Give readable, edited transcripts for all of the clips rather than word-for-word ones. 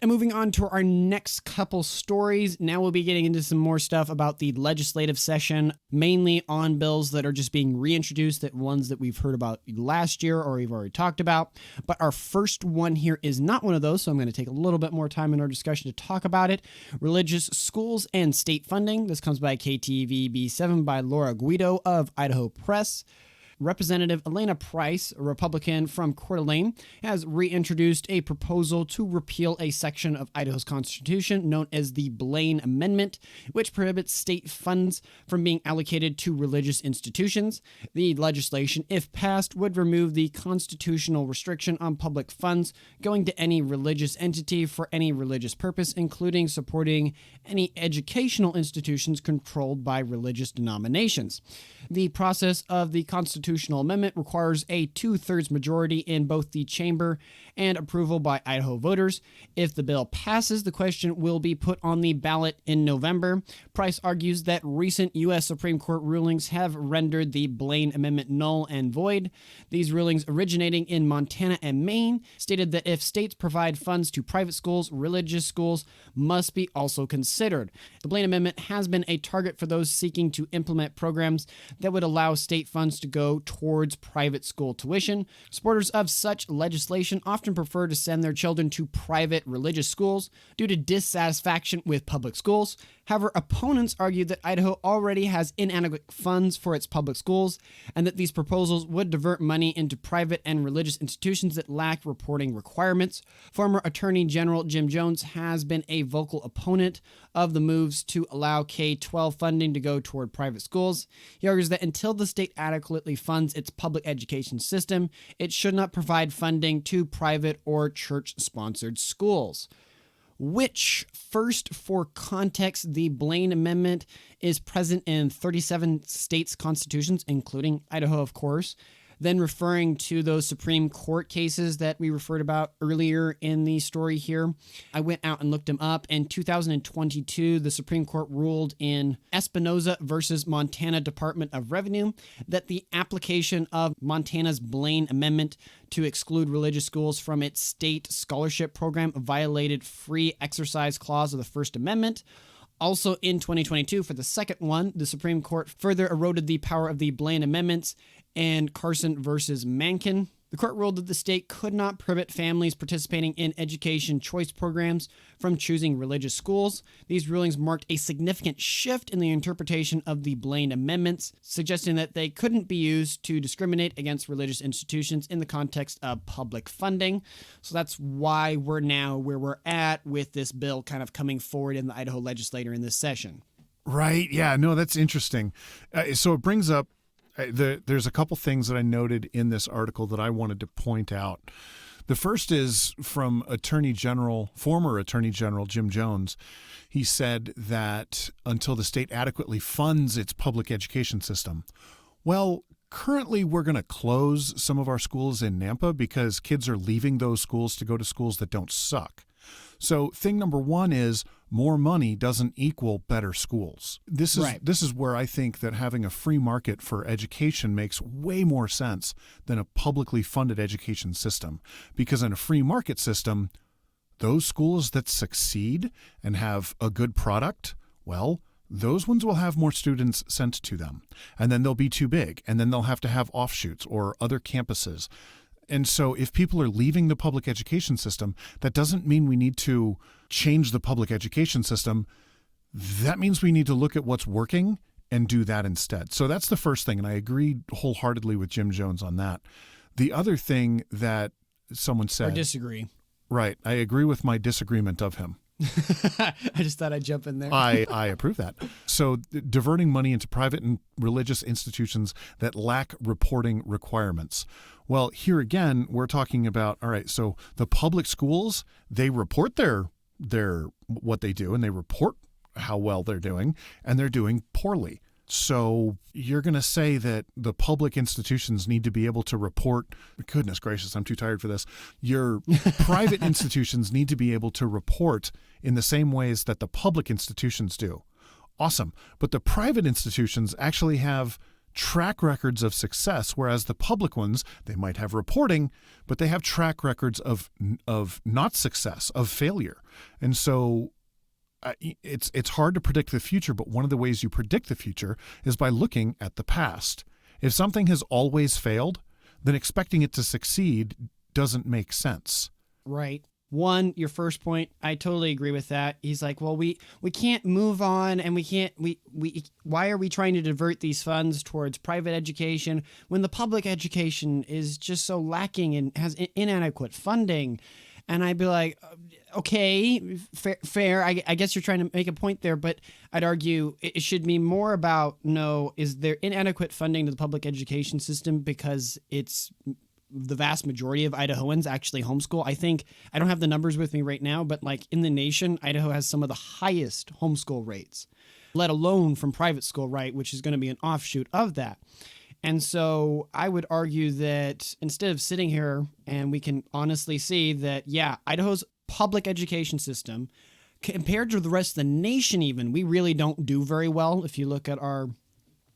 And moving on to our next couple stories, now we'll be getting into some more stuff about the legislative session, mainly on bills that are just being reintroduced, that ones that we've heard about last year or we've already talked about. But our first one here is not one of those, so I'm going to take a little bit more time in our discussion to talk about it. Religious schools and state funding. This comes by KTVB7 by Laura Guido of Idaho Press. Representative Elaine Price, a Republican from Coeur d'Alene, has reintroduced a proposal to repeal a section of Idaho's Constitution known as the Blaine Amendment, which prohibits state funds from being allocated to religious institutions. The legislation, if passed, would remove the constitutional restriction on public funds going to any religious entity for any religious purpose, including supporting any educational institutions controlled by religious denominations. The process of the constitutional amendment requires a 2/3 majority in both the chamber and approval by Idaho voters. If the bill passes, the question will be put on the ballot in November. Price argues that recent U.S. Supreme Court rulings have rendered the Blaine Amendment null and void. These rulings, originating in Montana and Maine, stated that if states provide funds to private schools, religious schools must be also considered. The Blaine Amendment has been a target for those seeking to implement programs that would allow state funds to go towards private school tuition. Supporters of such legislation often prefer to send their children to private religious schools due to dissatisfaction with public schools. However, opponents argue that Idaho already has inadequate funds for its public schools and that these proposals would divert money into private and religious institutions that lack reporting requirements. Former Attorney General Jim Jones has been a vocal opponent of the moves to allow K-12 funding to go toward private schools. He argues that until the state adequately funds its public education system, it should not provide funding to private or church-sponsored schools. Which, first, for context, the Blaine Amendment is present in 37 states' constitutions, including Idaho, of course. Then referring to those Supreme Court cases that we referred about earlier in the story here, I went out and looked them up. In 2022, the Supreme Court ruled in Espinoza versus Montana Department of Revenue that the application of Montana's Blaine Amendment to exclude religious schools from its state scholarship program violated free exercise clause of the First Amendment. Also in 2022, for the second one, the Supreme Court further eroded the power of the Blaine Amendments and Carson versus Mankin. The court ruled that the state could not prohibit families participating in education choice programs from choosing religious schools. These rulings marked a significant shift in the interpretation of the Blaine Amendments, suggesting that they couldn't be used to discriminate against religious institutions in the context of public funding. So that's why we're now where we're at with this bill kind of coming forward in the Idaho legislature in this session. Right. Yeah, no, that's interesting. So it brings up there's a couple things that I noted in this article that I wanted to point out. The first is from former Attorney General Jim Jones. He said that until the state adequately funds its public education system, well, currently we're going to close some of our schools in Nampa because kids are leaving those schools to go to schools that don't suck. So thing number one is more money doesn't equal better schools. This is where I think that having a free market for education makes way more sense than a publicly funded education system. Because in a free market system, those schools that succeed and have a good product, well, those ones will have more students sent to them. And then they'll be too big. And then they'll have to have offshoots or other campuses. And so if people are leaving the public education system, that doesn't mean we need to change the public education system. That means we need to look at what's working and do that instead. So that's the first thing. And I agree wholeheartedly with Jim Jones on that. The other thing that someone said. Or disagree. Right. I agree with my disagreement of him. I just thought I'd jump in there. I approve that. So diverting money into private and religious institutions that lack reporting requirements. Well, here again, we're talking about, all right, so the public schools, they report their what they do and they report how well they're doing, and they're doing poorly. So you're going to say that the public institutions need to be able to report, goodness gracious, I'm too tired for this. Your private institutions need to be able to report in the same ways that the public institutions do. Awesome. But the private institutions actually have track records of success, whereas the public ones, they might have reporting, but they have track records of not success, of failure. And so it's hard to predict the future, but one of the ways you predict the future is by looking at the past. If something has always failed, then expecting it to succeed doesn't make sense. Right. One, your first point, I totally agree with that. He's like, well, we can't move on, and why are we trying to divert these funds towards private education when the public education is just so lacking and has inadequate funding? And I'd be like, okay, fair. I guess you're trying to make a point there, but I'd argue it should be more about, no, is there inadequate funding to the public education system because it's the vast majority of Idahoans actually homeschool. I think, I don't have the numbers with me right now, but like in the nation, Idaho has some of the highest homeschool rates, let alone from private school, right, which is going to be an offshoot of that. And so I would argue that instead of sitting here and we can honestly see that, yeah, Idaho's public education system, compared to the rest of the nation even, we really don't do very well if you look at our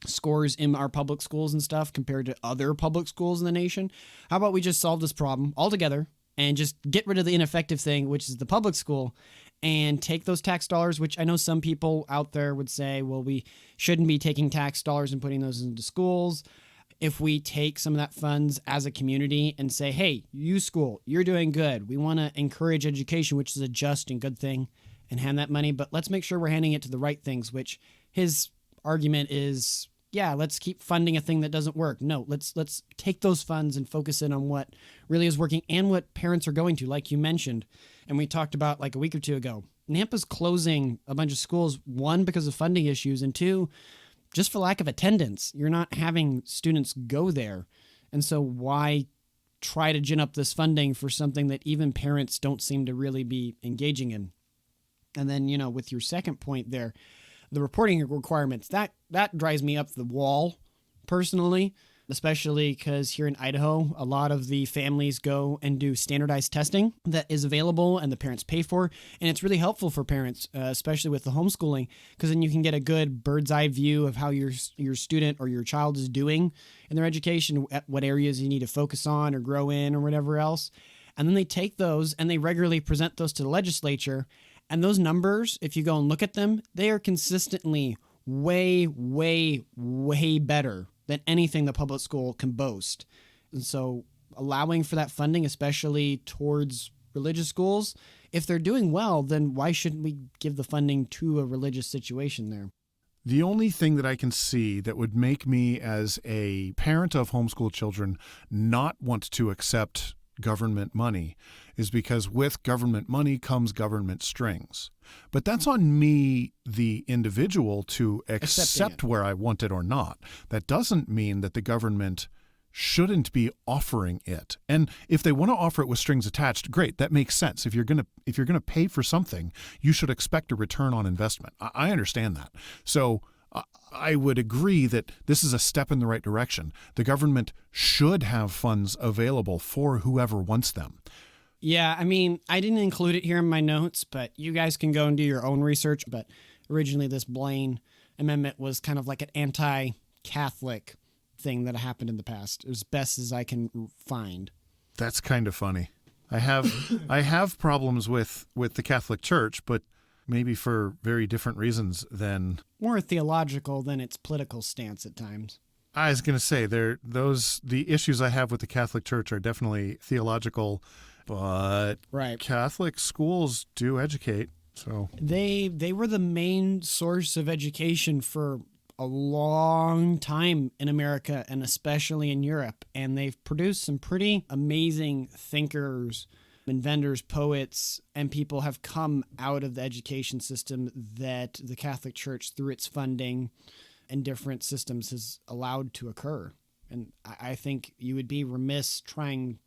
scores in our public schools and stuff compared to other public schools in the nation. How about we just solve this problem altogether and just get rid of the ineffective thing, which is the public school, and take those tax dollars, which I know some people out there would say, well, we shouldn't be taking tax dollars and putting those into schools. If we take some of that funds as a community and say, hey, you school, you're doing good. We want to encourage education, which is a just and good thing, and hand that money, but let's make sure we're handing it to the right things, which his argument is, yeah, let's keep funding a thing that doesn't work. No, let's take those funds and focus in on what really is working and what parents are going to, like you mentioned. And we talked about like a week or two ago. Nampa's closing a bunch of schools, one, because of funding issues, and two, just for lack of attendance. You're not having students go there. And so why try to gin up this funding for something that even parents don't seem to really be engaging in? And then, with your second point there, the reporting requirements, that drives me up the wall personally, especially because here in Idaho, a lot of the families go and do standardized testing that is available and the parents pay for. And it's really helpful for parents, especially with the homeschooling, because then you can get a good bird's eye view of how your student or your child is doing in their education, what areas you need to focus on or grow in or whatever else. And then they take those and they regularly present those to the legislature. And those numbers, if you go and look at them, they are consistently way, way, way better than anything the public school can boast. And so allowing for that funding, especially towards religious schools, if they're doing well, then why shouldn't we give the funding to a religious situation there? The only thing that I can see that would make me, as a parent of homeschool children, not want to accept government money is because with government money comes government strings. But that's on me, the individual, to accept where I want it or not. That doesn't mean that the government shouldn't be offering it. And if they want to offer it with strings attached, great, that makes sense. If you're going to pay for something, you should expect a return on investment. I understand that. So I would agree that this is a step in the right direction. The government should have funds available for whoever wants them. Yeah, I mean, I didn't include it here in my notes, but you guys can go and do your own research. But originally this Blaine Amendment was kind of like an anti-Catholic thing that happened in the past, as best as I can find. That's kind of funny. I have problems with the Catholic Church, but maybe for very different reasons than... More theological than its political stance at times. I was going to say, the issues I have with the Catholic Church are definitely theological, but right. Catholic schools do educate. So they were the main source of education for a long time in America and especially in Europe. And they've produced some pretty amazing thinkers, inventors, poets, and people have come out of the education system that the Catholic Church, through its funding and different systems, has allowed to occur. And I think you would be remiss trying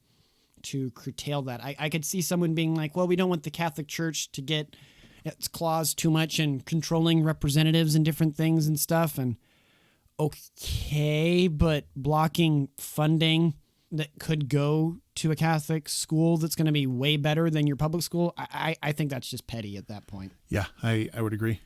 to curtail that. I could see someone being like, well, we don't want the Catholic Church to get its claws too much in controlling representatives and different things and stuff. And okay, but blocking funding that could go to a Catholic school that's going to be way better than your public school, I think that's just petty at that point. Yeah, I would agree.